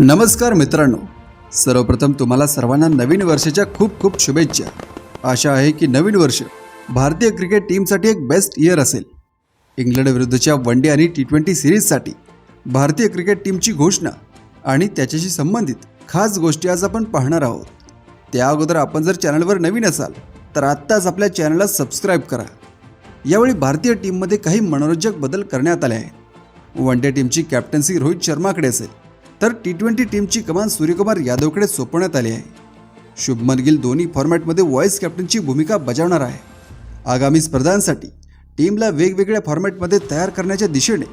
नमस्कार मित्रांनो, सर्वप्रथम तुम्हाला सर्वांना नवीन वर्षाच्या खूप खूप शुभेच्छा। आशा आहे की नवीन वर्ष भारतीय क्रिकेट टीमसाठी एक बेस्ट इयर असेल। इंग्लंड विरुद्धच्या वन डे आणि टी20 सिरीजसाठी भारतीय क्रिकेट टीमची घोषणा आणि त्याच्याशी संबंधित खास गोष्टी आज आपण पाहणार आहोत। त्या अगोदर आपण जर चॅनलवर नवीन असाल तर आत्ताच आपल्या चॅनलला सबस्क्राईब करा। यावेळी भारतीय टीममध्ये काही मनोरंजक बदल करण्यात आले आहेत। वन डे टीमची कॅप्टन्सी रोहित शर्माकडे असेल तर टी20 टीमची कमान सूर्यकुमार यादवकडे सोपवण्यात आली आहे। शुभमन गिल दोन्ही फॉर्मॅटमध्ये व्हाईस कॅप्टनची भूमिका बजावणार आहे। आगामी स्पर्धांसाठी टीमला वेगवेगळ्या फॉर्मॅटमध्ये तयार करण्याच्या दिशेने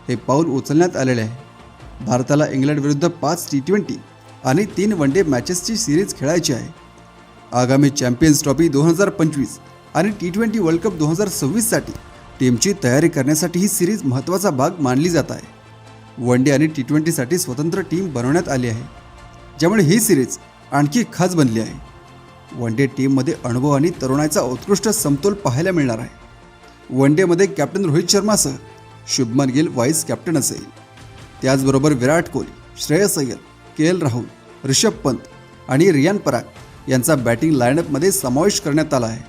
हे पाऊल उचलण्यात आलेले आहे। भारताला इंग्लंड विरुद्ध 5 टी20 आणि 3 वन डे मॅचेसची सिरीज खेळायची आहे। आगामी चॅम्पियन्स ट्रॉफी 2025 आणि टी20 वर्ल्ड कप 2026 साठी टीमची तयारी करण्यासाठी ही सिरीज महत्त्वाचा भाग मानली जात आहे। वन डे आणि टी20 साठी स्वतंत्र टीम बनवण्यात आली आहे, ज्यामुळे ही सिरीज आणखी खास बनली आहे। वन डे टीममध्ये अनुभव आणि तरुणाईचा उत्कृष्ट समतोल पाहायला मिळणार आहे। वन डेमध्ये कॅप्टन रोहित शर्मासह शुभमन गिल व्हाईस कॅप्टन असेल। त्याचबरोबर विराट कोहली, श्रेयस अय्यर, के.एल. राहुल, ऋषभ पंत आणि रियान पराग यांचा बॅटिंग लाईनअपमध्ये समावेश करण्यात आला आहे।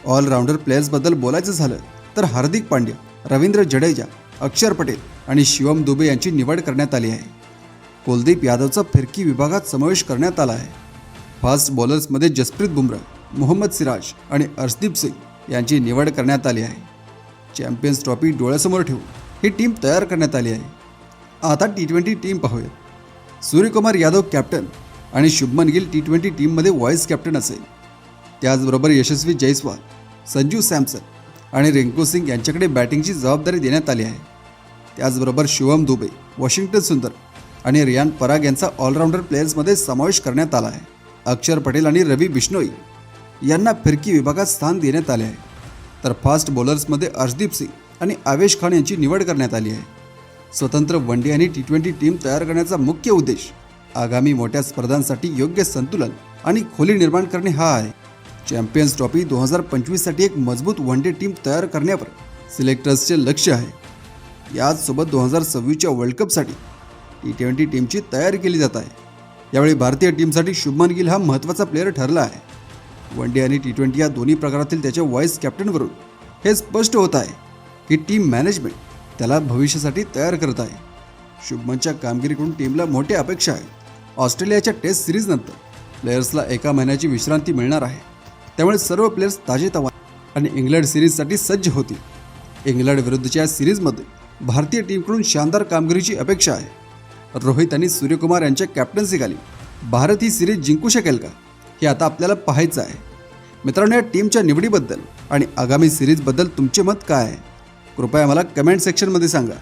ऑलराऊंडर प्लेयर्सबद्दल बोलायचं झालं तर हार्दिक पांड्या, रवींद्र जडेजा, अक्षर पटेल आणि शिवम दुबे यांची निवड करण्यात आली आहे। कुलदीप यादवचा फिरकी विभागात समावेश करण्यात आला आहे। फास्ट बॉलर्समध्ये जसप्रीत बुमराह, मोहम्मद सिराज आणि अर्शदीप सिंग यांची निवड करण्यात आली आहे। चॅम्पियन्स ट्रॉफी डोळ्यासमोर ठेवून ही टीम तयार करण्यात आली आहे। आता टी20 टीम पाहूया। सूर्यकुमार यादव कॅप्टन आणि शुभमन गिल टी20 टीममध्ये व्हाईस कॅप्टन असेल। त्याचबरोबर यशस्वी जयस्वाल, संजू सॅमसन आणि रिंकू सिंग यांच्याकडे बॅटिंगची जबाबदारी देण्यात आली आहे। त्याचबरोबर शिवम दुबे, वॉशिंग्टन सुंदर आणि रियान पराग यांचा ऑलराऊंडर प्लेयर्समध्ये समावेश करण्यात आला आहे। अक्षर पटेल आणि रवी बिश्नोई यांना फिरकी विभागात स्थान देण्यात आले आहे। तर फास्ट बॉलर्समध्ये अर्शदीप सिंग आणि आवेश खान यांची निवड करण्यात आली आहे। स्वतंत्र वन डे आणि टी20 टीम तयार करण्याचा मुख्य उद्देश आगामी मोठ्या स्पर्धांसाठी योग्य संतुलन आणि खोली निर्माण करणे हा आहे। चॅम्पियन्स ट्रॉफी 2025 साठी एक मजबूत वन डे टीम तयार करण्यावर सिलेक्टर्सचे लक्ष आहे। याचसोबत 2026च्या वर्ल्ड कपसाठी टी20 टीमची तयारी केली जात आहे। यावेळी भारतीय टीमसाठी शुभमन गिल हा महत्त्वाचा प्लेअर ठरला आहे। वन डे आणि टी20 या दोन्ही प्रकारातील त्याच्या व्हाईस कॅप्टनवरून हे स्पष्ट होत आहे की टीम मॅनेजमेंट त्याला भविष्यासाठी तयार करत आहे। शुभमनच्या कामगिरीकडून टीमला मोठ्या अपेक्षा आहेत। ऑस्ट्रेलियाच्या टेस्ट सिरीजनंतर प्लेयर्सला एका महिन्याची विश्रांती मिळणार आहे, त्यामुळे सर्व प्लेयर्स ताजेतवाने आणि इंग्लंड सिरीजसाठी सज्ज होतील। इंग्लंड विरुद्धच्या सिरीजमध्ये भारतीय टीमकडून शानदार कामगिरीची अपेक्षा आहे। रोहित आणि सूर्यकुमार यांच्या कॅप्टन्सीखाली भारत ही सिरीज जिंकू शकेल का, हे आता आपल्याला पाहायचं आहे। मित्रांनो, या टीमच्या निवडीबद्दल आणि आगामी सिरीजबद्दल तुमचे मत काय आहे? कृपया मला कमेंट सेक्शनमध्ये सांगा।